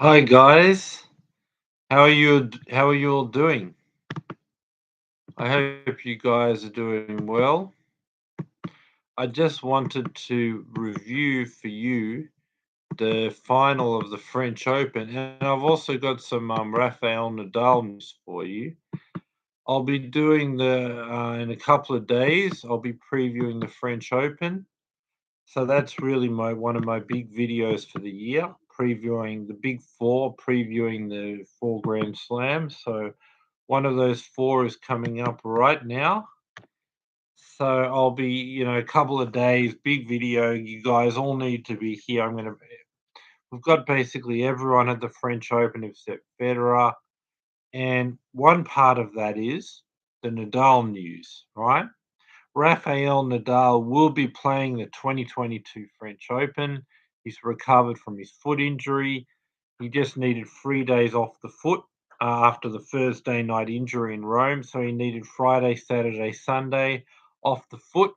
Hi guys, how are you all doing? I hope you guys are doing well. I just wanted to review for you the final of the French Open, and I've also got some Rafael Nadal news for you. I'll be doing the in a couple of days. I'll be previewing the French Open, so that's really my one of my big videos for the year, previewing the big four, previewing the four Grand Slams. So one of those four is coming up right now. So I'll be, a couple of days, big video. You guys all need to be here. We've got basically everyone at the French Open except Federer. And one part of that is the Nadal news, right? Rafael Nadal will be playing the 2022 French Open. He's recovered from his foot injury. He just needed 3 days off the foot after the Thursday night injury in Rome. So he needed Friday, Saturday, Sunday off the foot.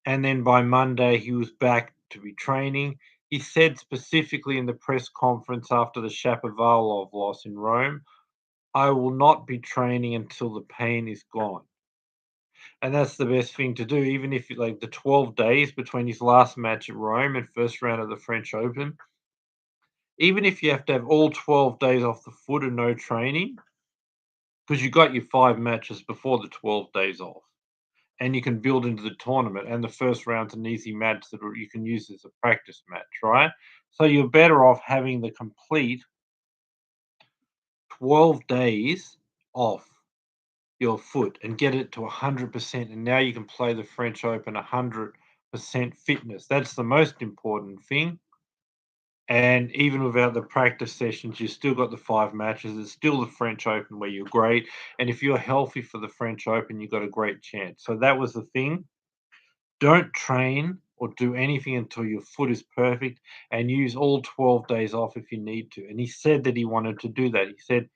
And then by Monday, he was back to be training. He said specifically in the press conference after the Shapovalov loss in Rome, I will not be training until the pain is gone. And that's the best thing to do, even if like the 12 days between his last match at Rome and first round of the French Open, even if you have to have all 12 days off the foot and no training, because you got your 5 matches before the 12 days off, and you can build into the tournament, and the first round's an easy match that you can use as a practice match, right? So you're better off having the complete 12 days off your foot and get it to 100%, and now you can play the French Open 100% fitness. That's the most important thing. And even without the practice sessions, you still got the 5 matches. It's still the French Open where you're great. And if you're healthy for the French Open, you've got a great chance. So that was the thing. Don't train or do anything until your foot is perfect, and use all 12 days off if you need to. And he said that he wanted to do that. He said,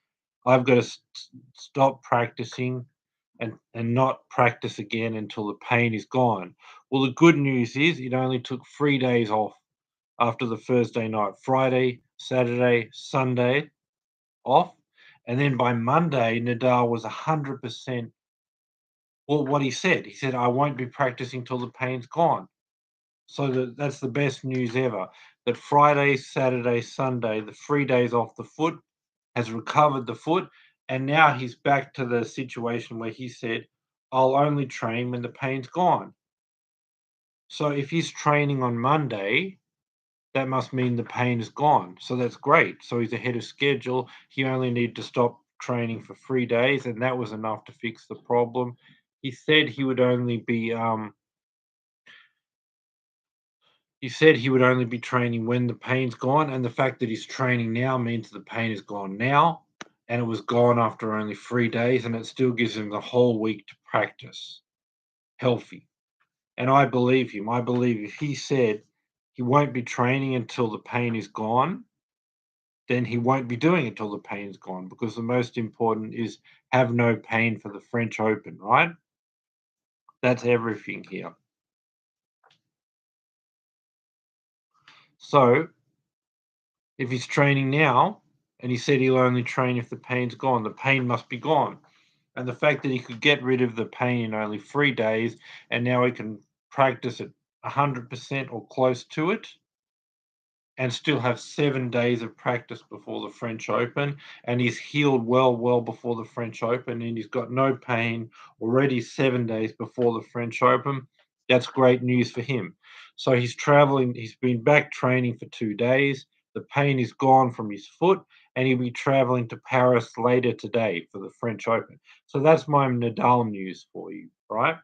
I've got to stop practicing and not practice again until the pain is gone. Well, the good news is it only took 3 days off after the Thursday night, Friday, Saturday, Sunday off. And then by Monday, Nadal was 100%. Well, what he said, I won't be practicing till the pain's gone. So that's the best news ever. That Friday, Saturday, Sunday, the 3 days off the foot, has recovered the foot. And now he's back to the situation where he said, I'll only train when the pain's gone. So if he's training on Monday, that must mean the pain is gone. So that's great. So he's ahead of schedule. He only needed to stop training for 3 days, and that was enough to fix the problem. He said he would only be training when the pain's gone, and the fact that he's training now means the pain is gone now, and it was gone after only 3 days, and it still gives him the whole week to practice healthy. And I believe him. I believe if he said he won't be training until the pain is gone, then he won't be doing it till the pain's gone, because the most important is have no pain for the French Open, right? That's everything here. So if he's training now and he said he'll only train if the pain's gone, the pain must be gone. And the fact that he could get rid of the pain in only 3 days, and now he can practice at 100% or close to it, and still have 7 days of practice before the French Open, and he's healed well before the French Open, and he's got no pain already 7 days before the French Open. That's great news for him. So he's traveling, he's been back training for 2 days. The pain is gone from his foot, and he'll be traveling to Paris later today for the French Open. So that's my Nadal news for you, right?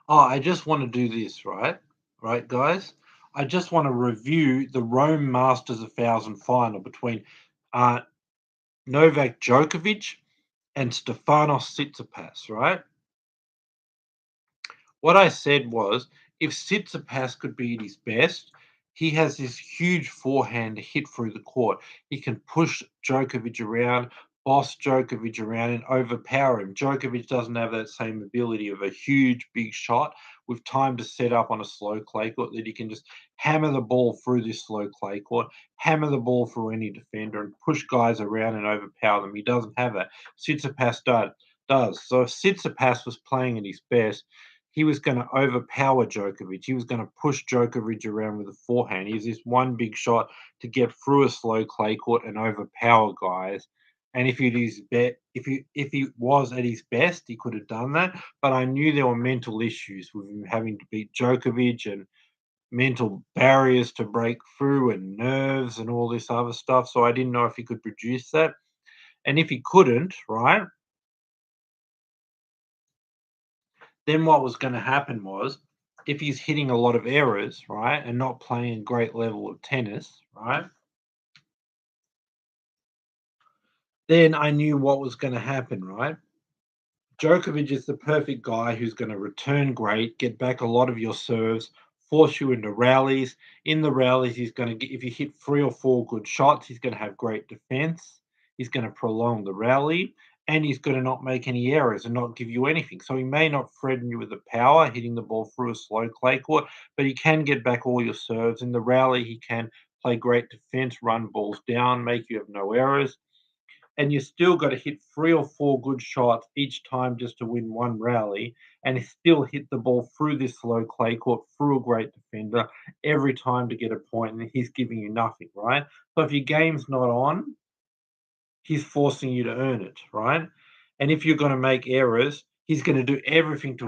Oh, I just want to do this, right? Right, guys? I just want to review the Rome Masters 1000 final between uh, Novak Djokovic and Stefanos Tsitsipas, right? What I said was if Tsitsipas could be at his best, he has this huge forehand to hit through the court. He can push Djokovic around, boss Djokovic around and overpower him. Djokovic doesn't have that same ability of a huge, big shot with time to set up on a slow clay court that he can just hammer the ball through this slow clay court, hammer the ball through any defender, and push guys around and overpower them. He doesn't have that. Tsitsipas does. So if Tsitsipas was playing at his best, he was going to overpower Djokovic. He was going to push Djokovic around with a forehand. He has this one big shot to get through a slow clay court and overpower guys. And if he was at his best, he could have done that. But I knew there were mental issues with him having to beat Djokovic and mental barriers to break through and nerves and all this other stuff. So I didn't know if he could produce that. And if he couldn't, right, then what was going to happen was if he's hitting a lot of errors, right, and not playing a great level of tennis, right, then I knew what was going to happen, right? Djokovic is the perfect guy who's going to return great, get back a lot of your serves, force you into rallies. In the rallies, he's going to get, if you hit 3 or 4 good shots, he's going to have great defense. He's going to prolong the rally, and he's going to not make any errors and not give you anything. So he may not threaten you with the power, hitting the ball through a slow clay court, but he can get back all your serves. In the rally, he can play great defense, run balls down, make you have no errors, and you still got to hit 3 or 4 good shots each time just to win one rally, and still hit the ball through this slow clay court, through a great defender every time to get a point, and he's giving you nothing, right? So if your game's not on, he's forcing you to earn it, right? And if you're going to make errors, he's going to do everything to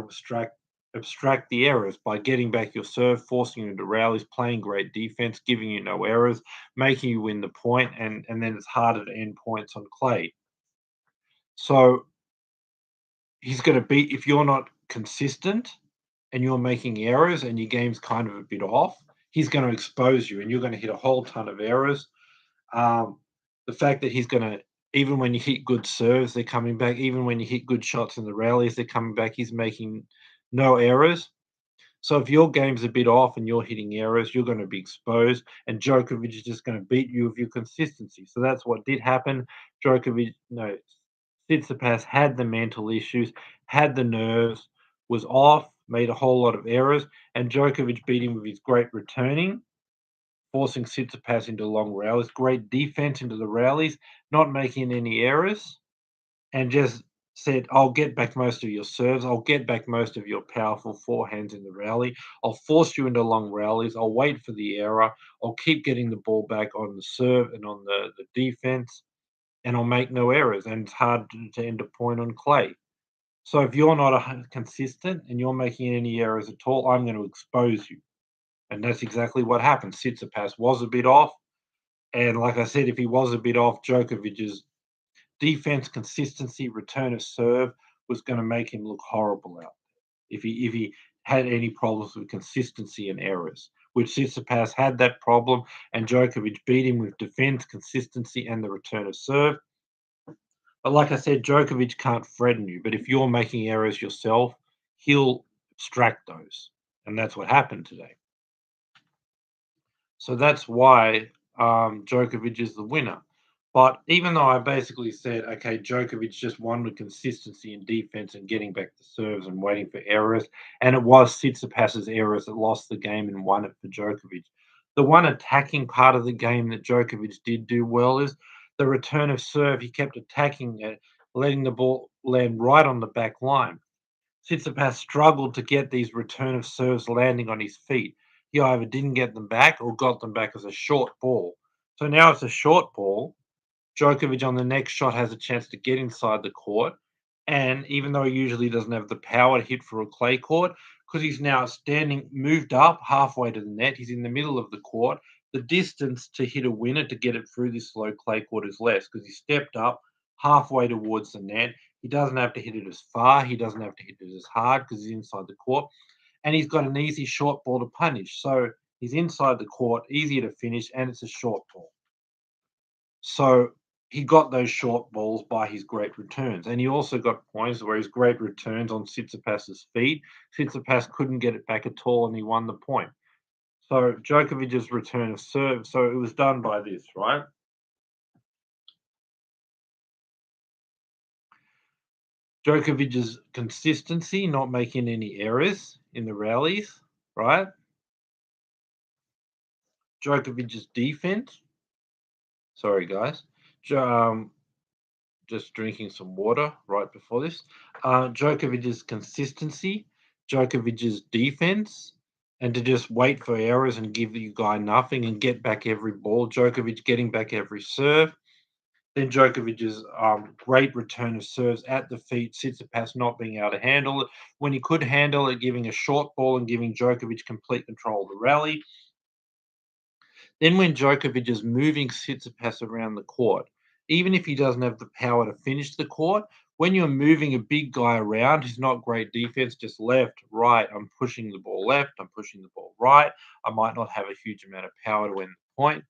abstract the errors by getting back your serve, forcing you into rallies, playing great defense, giving you no errors, making you win the point, and then it's harder to end points on clay. So he's going to beat if you're not consistent and you're making errors and your game's kind of a bit off. He's going to expose you, and you're going to hit a whole ton of errors. Um, the fact that he's going to, even when you hit good serves, they're coming back. Even when you hit good shots in the rallies, they're coming back. He's making no errors. So if your game's a bit off and you're hitting errors, you're going to be exposed, and Djokovic is just going to beat you with your consistency. So that's what did happen. Djokovic, no, Tsitsipas had the mental issues, had the nerves, was off, made a whole lot of errors, and Djokovic beat him with his great returning, forcing Tsitsipas into long rallies, great defense into the rallies, not making any errors, and just said, I'll get back most of your serves. I'll get back most of your powerful forehands in the rally. I'll force you into long rallies. I'll wait for the error. I'll keep getting the ball back on the serve and on the defense, and I'll make no errors. And it's hard to end a point on clay. So if you're not consistent and you're making any errors at all, I'm going to expose you. And that's exactly what happened. Tsitsipas was a bit off. And like I said, if he was a bit off, Djokovic's defense, consistency, return of serve was going to make him look horrible out if he had any problems with consistency and errors. Which Tsitsipas had that problem, and Djokovic beat him with defense, consistency, and the return of serve. But like I said, Djokovic can't threaten you. But if you're making errors yourself, he'll abstract those, and that's what happened today. So that's why Djokovic is the winner. But even though I basically said, okay, Djokovic just won with consistency in defense and getting back the serves and waiting for errors, and it was Tsitsipas's errors that lost the game and won it for Djokovic. The one attacking part of the game that Djokovic did do well is the return of serve. He kept attacking it, letting the ball land right on the back line. Tsitsipas struggled to get these return of serves landing on his feet. He either didn't get them back or got them back as a short ball. So now it's a short ball. Djokovic on the next shot has a chance to get inside the court. And even though he usually doesn't have the power to hit for a clay court, because he's now standing, moved up halfway to the net, he's in the middle of the court. The distance to hit a winner to get it through this slow clay court is less because he stepped up halfway towards the net. He doesn't have to hit it as far. He doesn't have to hit it as hard because he's inside the court. And he's got an easy short ball to punish. So he's inside the court, easier to finish, and it's a short ball. So he got those short balls by his great returns. And he also got points where his great returns on Tsitsipas's feet. Tsitsipas couldn't get it back at all, and he won the point. So Djokovic's return of serve. So it was done by this, right? Djokovic's consistency, not making any errors in the rallies, right? Djokovic's defense. Sorry, guys. Just drinking some water right before this. Djokovic's consistency, Djokovic's defense, and to just wait for errors and give you guy nothing and get back every ball. Djokovic getting back every serve. Then Djokovic's great return of serves at the feet, Tsitsipas not being able to handle it. When he could handle it, giving a short ball and giving Djokovic complete control of the rally. Then when Djokovic is moving Tsitsipas around the court, even if he doesn't have the power to finish the court, when you're moving a big guy around who's not great defense, just left, right, I'm pushing the ball left, I'm pushing the ball right. I might not have a huge amount of power to win the point,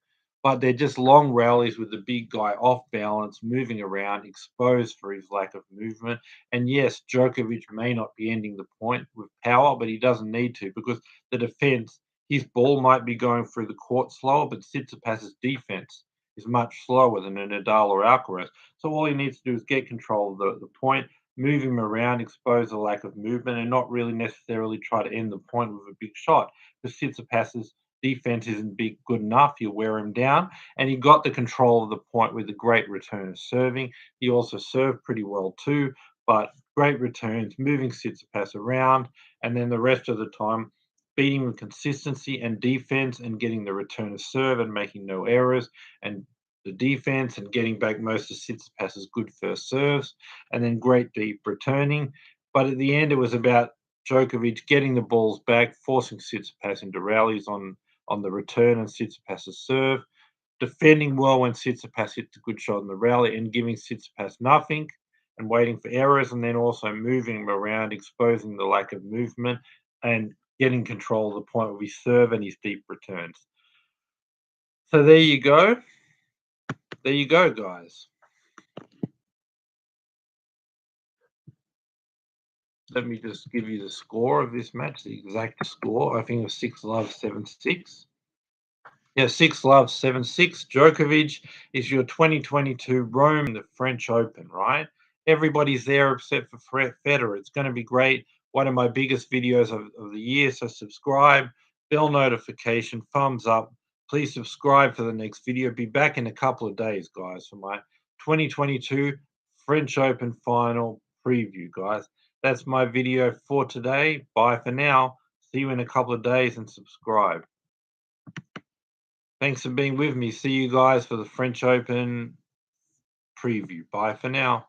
but they're just long rallies with the big guy off balance, moving around, exposed for his lack of movement. And yes, Djokovic may not be ending the point with power, but he doesn't need to because the defense, his ball might be going through the court slower, but Tsitsipas's defense is much slower than a Nadal or Alcaraz. So all he needs to do is get control of the point, move him around, expose the lack of movement, and not really necessarily try to end the point with a big shot. Because Tsitsipas's defense isn't big good enough, he'll wear him down. And he got the control of the point with a great return of serving. He also served pretty well too, but great returns, moving Tsitsipas around, and then the rest of the time beating with consistency and defense and getting the return of serve and making no errors and the defense and getting back most of Tsitsipas's good first serves and then great deep returning. But at the end, it was about Djokovic getting the balls back, forcing Tsitsipas into rallies on the return and Tsitsipas's serve, defending well when Tsitsipas hits a good shot in the rally and giving Tsitsipas nothing and waiting for errors and then also moving him around, exposing the lack of movement and getting control of the point with his serve and his deep returns. So there you go. There you go, guys. Let me just give you the score of this match, the exact score. I think it was 6-love, 7-6. Yeah, 6-love, 7-6. Djokovic is your 2022 Rome, the French Open, right? Everybody's there except for Federer. It's going to be great. One of my biggest videos of the year. So subscribe, bell notification, thumbs up. Please subscribe for the next video. Be back in a couple of days, guys, for my 2022 French Open final preview, guys. That's my video for today. Bye for now. See you in a couple of days and subscribe. Thanks for being with me. See you guys for the French Open preview. Bye for now.